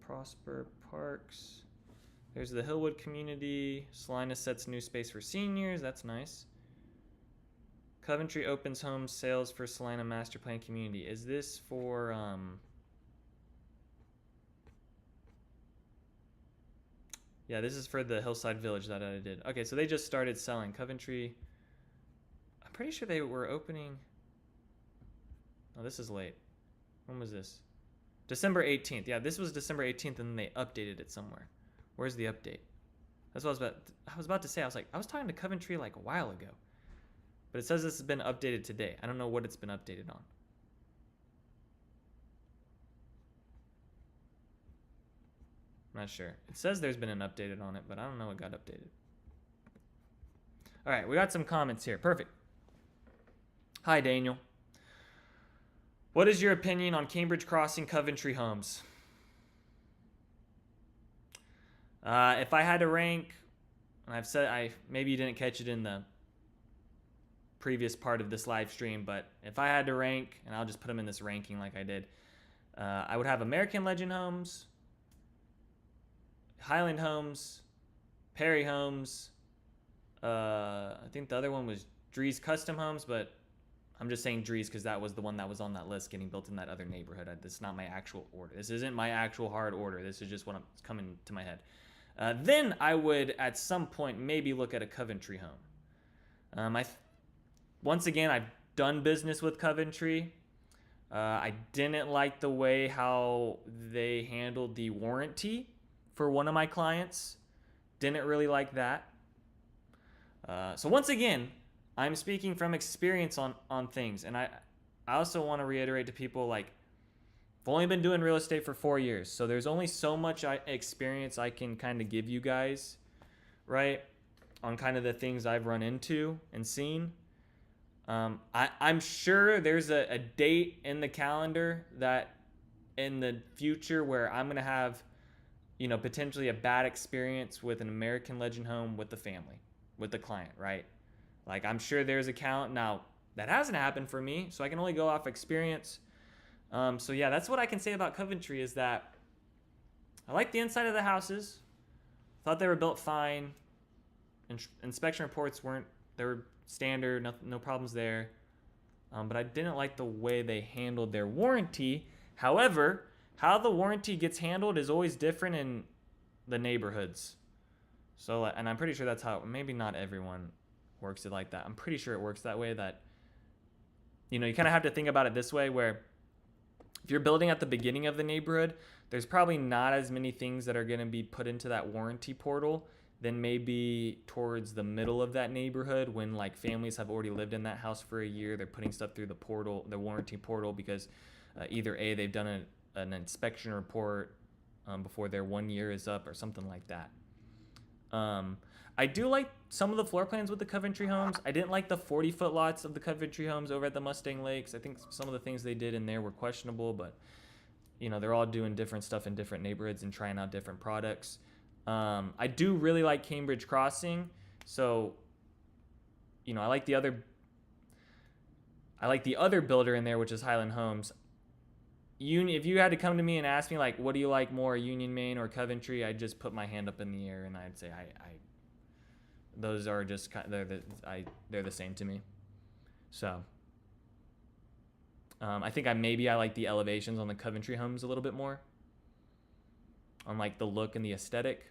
Prosper Parks. There's the Hillwood community. Salina sets new space for seniors. That's nice. Coventry opens home sales for Salina Master Plan community. Is this for yeah, this is for the Hillside Village that I did. Okay, so they just started selling. Coventry. I'm pretty sure they were opening. Oh, this is late. When was this? December 18th. Yeah, this was December 18th, and then they updated it somewhere. Where's the update? That's what I was about to say. I was talking to Coventry like a while ago. But it says this has been updated today. I don't know what it's been updated on. I'm not sure. It says there's been an updated on it, but I don't know what got updated. All right, we got some comments here. Perfect. Hi, Daniel. What is your opinion on Cambridge Crossing Coventry homes? If I had to rank, and I've said maybe you didn't catch it in the previous part of this live stream, but if I had to rank, and I'll just put them in this ranking like I did, I would have American Legend Homes, Highland Homes, Perry Homes. I think the other one was Drees Custom Homes, but I'm just saying Drees because that was the one that was on that list getting built in that other neighborhood. This is not my actual order. This isn't my actual hard order. This is just what I'm coming to my head. Then I would, at some point, maybe look at a Coventry home. Once again, I've done business with Coventry. I didn't like the way how they handled the warranty for one of my clients. Didn't really like that. So once again, I'm speaking from experience on things. And I also want to reiterate to people, like, I've only been doing real estate for 4 years. So there's only so much experience I can kind of give you guys, right? On kind of the things I've run into and seen. I'm sure there's a date in the calendar that in the future where I'm going to have, potentially a bad experience with an American Legend home with the family, with the client, right? Like, I'm sure there's a count. Now, that hasn't happened for me, so I can only go off experience. So yeah, that's what I can say about Coventry is that I like the inside of the houses. Thought they were built fine. Inspection reports they were standard, no problems there. But I didn't like the way they handled their warranty. However, how the warranty gets handled is always different in the neighborhoods. So, and I'm pretty sure that's how, maybe not everyone works it like that. I'm pretty sure it works that way, that, you kind of have to think about it this way, where if you're building at the beginning of the neighborhood, there's probably not as many things that are going to be put into that warranty portal than maybe towards the middle of that neighborhood, when like families have already lived in that house for a year. They're putting stuff through the warranty portal, because either A, they've done an inspection report before their 1 year is up or something like that. I do like some of the floor plans with the Coventry homes. I didn't like the 40-foot lots of the Coventry homes over at the Mustang Lakes. I think some of the things they did in there were questionable, but they're all doing different stuff in different neighborhoods and trying out different products. I do really like Cambridge Crossing. So, I like the other I like the other builder in there, which is Highland Homes. If you had to come to me and ask me like, what do you like more, Union Main or Coventry, I'd just put my hand up in the air and I'd say those are just they're the same to me. So I think I like the elevations on the Coventry homes a little bit more, on like the look and the aesthetic,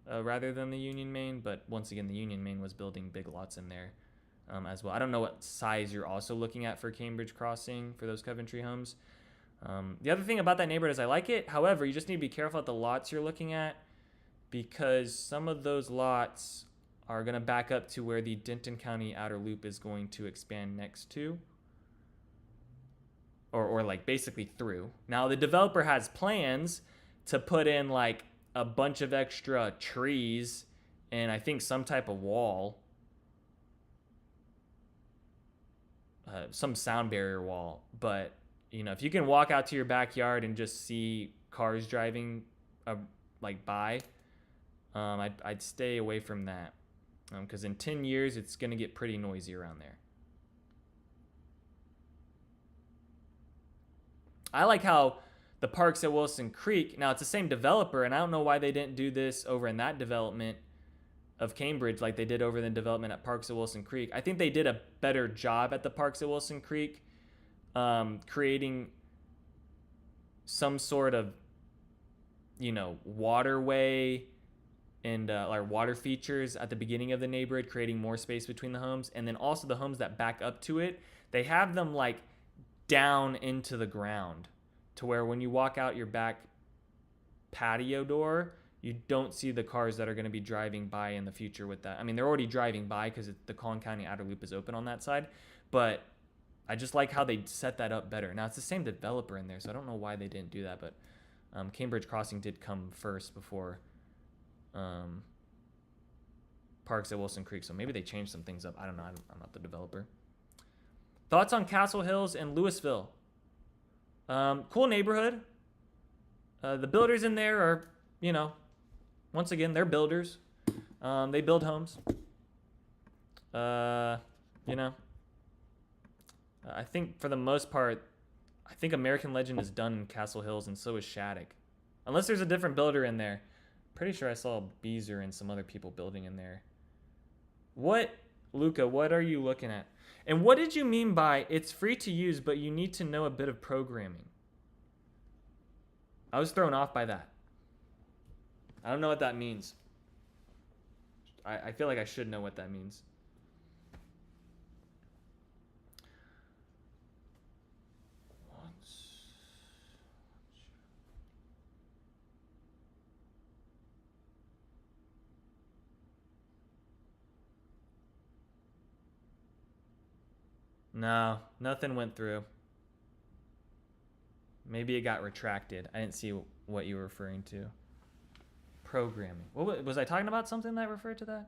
rather than the Union Main. But once again, the Union Main was building big lots in there as well. I don't know what size you're also looking at for Cambridge Crossing for those Coventry homes. The other thing about that neighborhood is I like it. However, you just need to be careful at the lots you're looking at, because some of those lots are going to back up to where the Denton County Outer Loop is going to expand next to. Or like basically through. Now the developer has plans to put in like a bunch of extra trees and I think some type of wall. Some sound barrier wall. But, you know, if you can walk out to your backyard and just see cars driving like by, I'd stay away from that. Because in 10 years, it's going to get pretty noisy around there. I like how the parks at Wilson Creek, now it's the same developer, and I don't know why they didn't do this over in that development of Cambridge like they did over the development at Parks at Wilson Creek. I think they did a better job at the Parks at Wilson Creek, creating some sort of, you know, waterway and like water features at the beginning of the neighborhood, creating more space between the homes. And then also the homes that back up to it, they have them like down into the ground to where when you walk out your back patio door, you don't see the cars that are going to be driving by in the future with that. I mean, they're already driving by because the Collin County Outer Loop is open on that side, but I just like how they set that up better. Now, it's the same developer in there, so I don't know why they didn't do that, but Cambridge Crossing did come first before Parks at Wilson Creek, so maybe they changed some things up. I don't know. I'm not the developer. Thoughts on Castle Hills and Louisville? Cool neighborhood. The builders in there are, you know, once again, they're builders. They build homes. You know, I think for the most part, I think American Legend is done in Castle Hills, and so is Shattuck. Unless there's a different builder in there. Pretty sure I saw Beezer and some other people building in there. What, Luca, what are you looking at? And what did you mean by it's free to use, but you need to know a bit of programming? I was thrown off by that. I don't know what that means. I feel like I should know what that means. No, nothing went through. Maybe it got retracted. I didn't see what you were referring to. Programming. What was I talking about? Something that referred to that?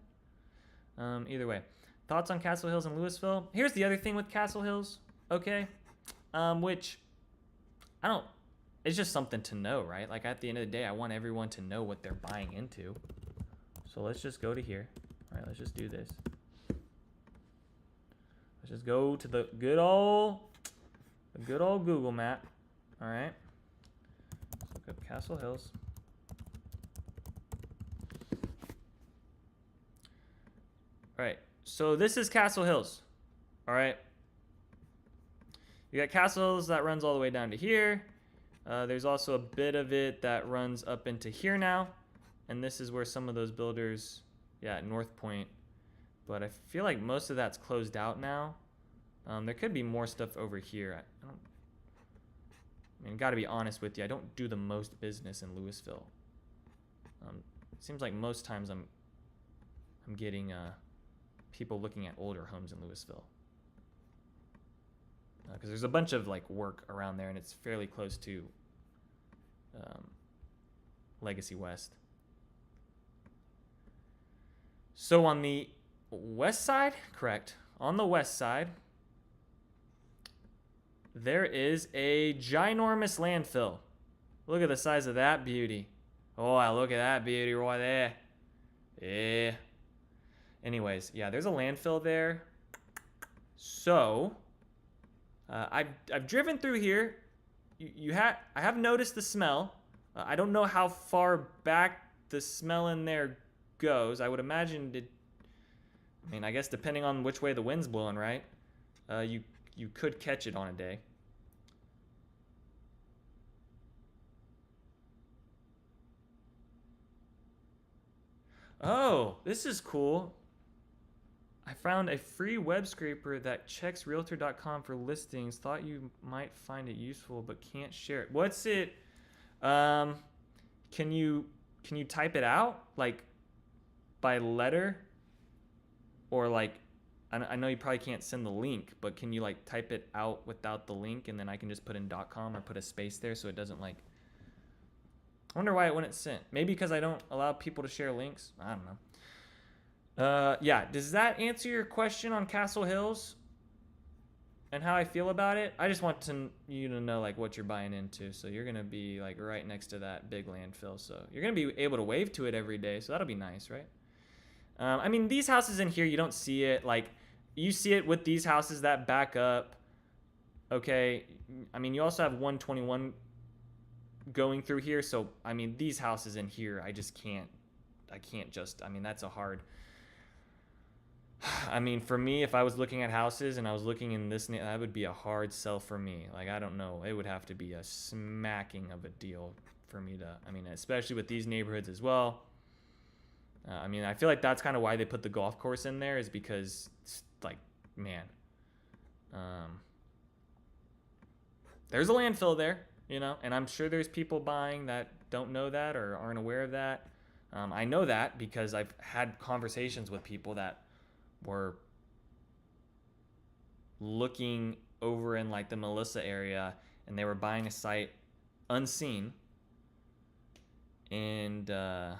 Either way. Thoughts on Castle Hills and Louisville? Here's the other thing with Castle Hills, okay? Which I don't. It's just something to know, right? Like at the end of the day, I want everyone to know what they're buying into. So let's just go to here. All right, let's just do this. Let's just go to the good old Google map. All right. Let's look up Castle Hills. All right. So this is Castle Hills. All right. You got Castle Hills that runs all the way down to here. There's also a bit of it that runs up into here now. And this is where some of those builders, at North Point. But I feel like most of that's closed out now. There could be more stuff over here. I mean, gotta be honest with you, I don't do the most business in Louisville. It seems like most times I'm getting people looking at older homes in Louisville. Because there's a bunch of like work around there, and it's fairly close to Legacy West. So on the west side, correct. On the west side, there is a ginormous landfill. Look at the size of that beauty. Oh, look at that beauty right there. Yeah. Anyways, there's a landfill there. So, I've driven through here. I have noticed the smell. I don't know how far back the smell in there goes. I would imagine it. I mean, I guess depending on which way the wind's blowing, right? You could catch it on a day. Oh, this is cool. I found a free web scraper that checks realtor.com for listings. Thought you might find it useful, but can't share it. What's it? Can you type it out like by letter, or like I know you probably can't send the link, but can you like type it out without the link, and then I can just put in .com or put a space there so it doesn't like. I wonder why it wouldn't send. Maybe because I don't allow people to share links. I don't know. Yeah, does that answer your question on Castle Hills and how I feel about it? I just want you to know like what you're buying into. So you're gonna be like right next to that big landfill, so you're gonna be able to wave to it every day. So that'll be nice, right? I mean, these houses in here, you don't see it. Like you see it with these houses that back up. Okay, I mean, you also have 121 going through here. So I mean, these houses in here, I can't just. I mean, that's a hard. I mean, for me, if I was looking at houses and I was looking in this, that would be a hard sell for me. Like, I don't know. It would have to be a smacking of a deal for me to, I mean, especially with these neighborhoods as well. I mean, I feel like that's kind of why they put the golf course in there, is because, like, man, there's a landfill there, you know, and I'm sure there's people buying that don't know that or aren't aware of that. I know that because I've had conversations with people that were looking over in like the Melissa area, and they were buying a site unseen, and I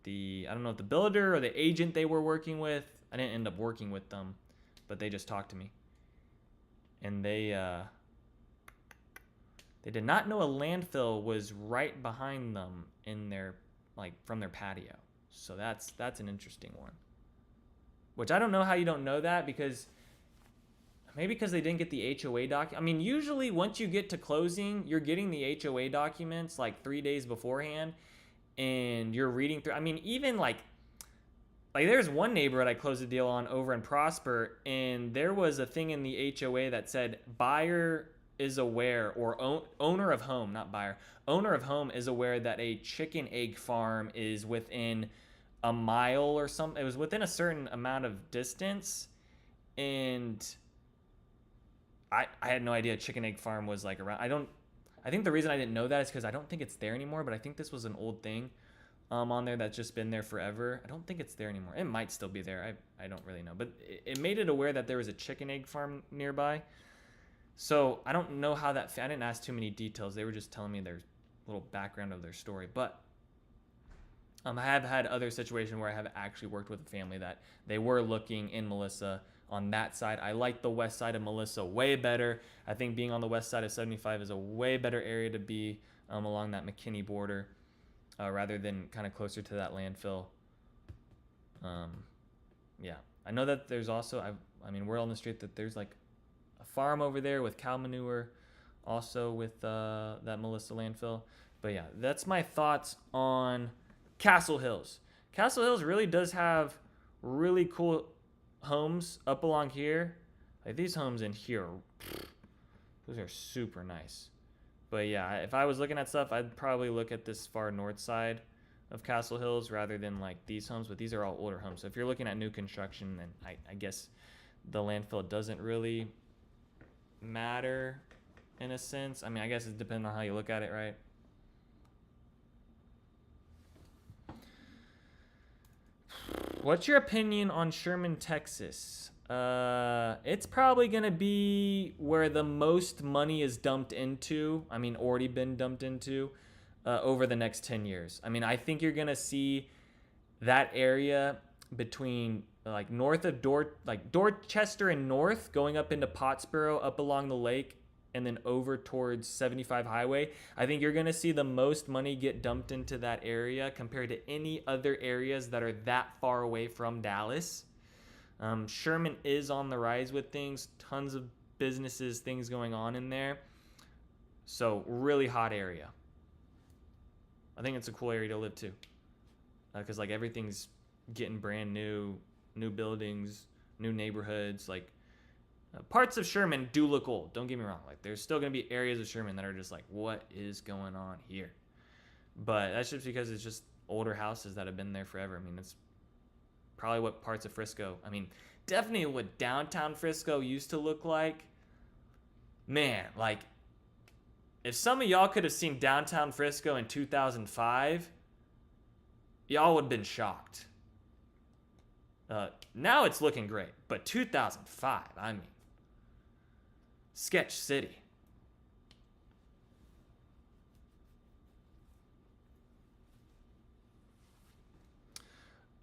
don't know if the builder or the agent they were working with, I didn't end up working with them, but they just talked to me, and they did not know a landfill was right behind them in their, like, from their patio. So that's an interesting one. Which I don't know how you don't know that, because maybe because they didn't get the HOA doc. I mean, usually once you get to closing, you're getting the HOA documents like 3 days beforehand, and you're reading through. I mean, even like there's one neighborhood I closed a deal on over in Prosper, and there was a thing in the HOA that said buyer is aware, or owner of home, not buyer, owner of home is aware that a chicken egg farm is within a mile or something. It was within a certain amount of distance, and I had no idea chicken egg farm was like around. I think the reason I didn't know that is because I don't think it's there anymore, but I think this was an old thing on there that's just been there forever. I don't think it's there anymore. It might still be there. I don't really know, but it made it aware that there was a chicken egg farm nearby. So I don't know how that. I didn't ask too many details. They were just telling me their little background of their story. But I have had other situations where I have actually worked with a family that they were looking in Melissa on that side. I like the west side of Melissa way better. I think being on the west side of 75 is a way better area to be along that McKinney border, rather than kind of closer to that landfill. Yeah, I know that there's also. I mean, we're on the street that there's like a farm over there with cow manure, also with that Melissa landfill. But yeah, that's my thoughts on Castle Hills. Castle Hills really does have really cool homes up along here. Like these homes in here, those are super nice. But yeah, if I was looking at stuff, I'd probably look at this far north side of Castle Hills rather than like these homes. But these are all older homes. So if you're looking at new construction, then I guess the landfill doesn't really matter in a sense. I mean, I guess it depends on how you look at it, right? What's your opinion on Sherman, Texas? It's probably going to be where the most money is dumped into. I mean, already been dumped into over the next 10 years. I mean, I think you're going to see that area between like north of Dorchester and north, going up into Pottsboro, up along the lake, and then over towards 75 Highway. I think you're going to see the most money get dumped into that area compared to any other areas that are that far away from Dallas. Sherman is on the rise with things, tons of businesses, things going on in there. So really hot area. I think it's a cool area to live too, because like everything's getting brand new buildings, new neighborhoods. Like parts of Sherman do look old. Don't get me wrong. Like there's still gonna be areas of Sherman that are just like, what is going on here? But that's just because it's just older houses that have been there forever. I mean, it's probably what parts of Frisco. I mean, definitely what downtown Frisco used to look like. Man, like if some of y'all could have seen downtown Frisco in 2005, y'all would have been shocked. Now it's looking great, but 2005, I mean, sketch city.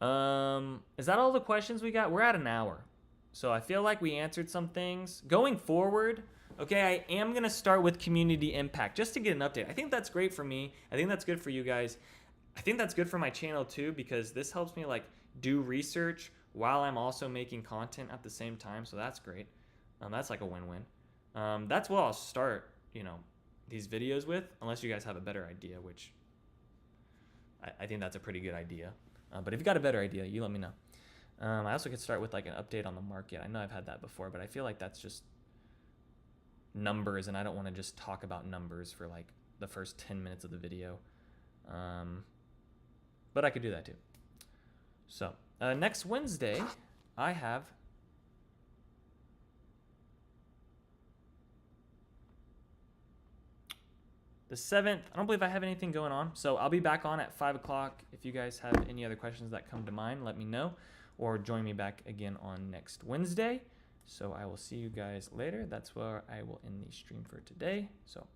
Is that all the questions we got? We're at an hour. So I feel like we answered some things. Going forward, okay, I am going to start with community impact just to get an update. I think that's great for me. I think that's good for you guys. I think that's good for my channel too, because this helps me like do research while I'm also making content at the same time. So that's great. That's like a win-win. That's what I'll start, these videos with, unless you guys have a better idea, which I think that's a pretty good idea. But if you got a better idea, you let me know. I also could start with like an update on the market. I know I've had that before, but I feel like that's just numbers, and I don't want to just talk about numbers for like the first 10 minutes of the video. But I could do that too. So next Wednesday, I have the 7th. I don't believe I have anything going on. So I'll be back on at 5 o'clock. If you guys have any other questions that come to mind, let me know. Or join me back again on next Wednesday. So I will see you guys later. That's where I will end the stream for today. So